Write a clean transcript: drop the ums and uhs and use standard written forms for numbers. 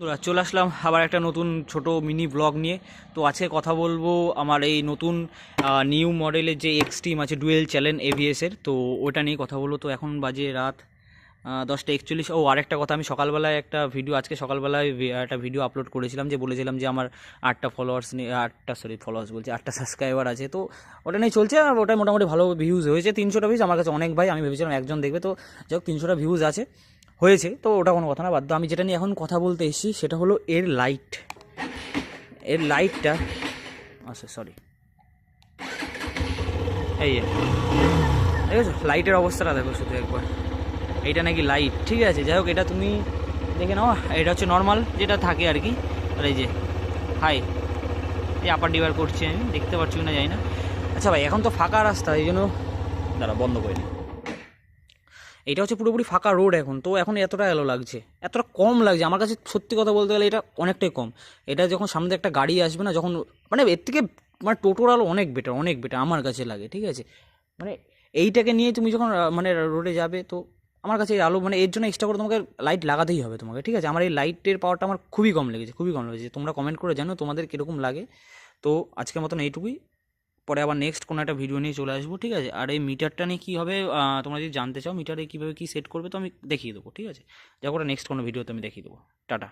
বন্ধুরা, চলে আসলাম আবার একটা নতুন ছোট মিনি ব্লগ নিয়ে। তো আজকে কথা বলবো আমার এই নতুন নিউ মডেলের যে এক্সট্রিম আছে ডুয়েল চ্যানেল এভিএসের, তো ওটা নিয়ে কথা বলবো। তো এখন বাজে রাত 10টা 41। ও আরেকটা কথা, আমি সকালবেলায় একটা ভিডিও, আজকে সকালবেলায় একটা ভিডিও আপলোড করেছিলাম, যে বলেছিলাম যে আমার 8টা ফলোয়ার্স নিয়ে 8টা সাবস্ক্রাইবার আছে। তো ওটা নিয়ে চলছে, আর ওটা মোটামুটি ভালো ভিউজ হয়েছে। 300টা ভিউজ আমার কাছে অনেক ভাই, আমি ভেবেছিলাম একজন দেখবে, তো যাই হোক 300টা ভিউজ আছে হয়েছে। তো ওটা কোনো কথা না, বাদ দাও। আমি যেটা নিয়ে এখন কথা বলতে এসেছি সেটা হলো এর লাইটটা। আচ্ছা সরি, এই যে দেখেছো লাইটের অবস্থাটা দেখো শুধু একবার। এইটা নাকি লাইট, ঠিক আছে, যাই হোক এটা তুমি দেখে নাও। এটা হচ্ছে নর্মাল যেটা থাকে আর কি। আর এই যে হাই, এই আপার ডিভার করছি আমি, দেখতে পাচ্ছি না জানি না। আচ্ছা ভাই, এখন তো ফাঁকা রাস্তা, এই জন্য দাঁড়া বন্ধ করে নিই। এটা হচ্ছে পুরোপুরি ফাঁকা রোড এখন, তো এখন এতটা এলো লাগছে, এতটা কম লাগছে আমার কাছে, সত্যি কথা বলতে গেলে এটা অনেকটাই কম। এটা যখন সামনে একটা গাড়ি আসবে না, যখন মানে এর থেকে মানে টোটোর আলো অনেক বেটার আমার কাছে লাগে, ঠিক আছে। মানে এইটাকে নিয়ে তুমি যখন মানে রোডে যাবে, তো আমার কাছে এই আলো মানে এর জন্য এক্সট্রা করে তোমাকে লাইট লাগাতেই হবে তোমাকে, ঠিক আছে। আমার এই লাইটের পাওয়ারটা আমার খুবই কম লেগেছে। তোমরা কমেন্ট করে জানো তোমাদের কীরকম লাগে। তো আজকের মতন এইটুকুই, পরে আবার নেক্সট কোনো একটা ভিডিও নিয়ে চলে আসবো, ঠিক আছে। আর এই মিটারটা নিয়ে কী হবে, তোমরা যদি জানতে চাও মিটারে কীভাবে কী সেট করবে, তো আমি দেখিয়ে দেবো, ঠিক আছে। যা করে নেক্সট কোনো ভিডিওতে আমি দেখিয়ে দেবো। টাটা।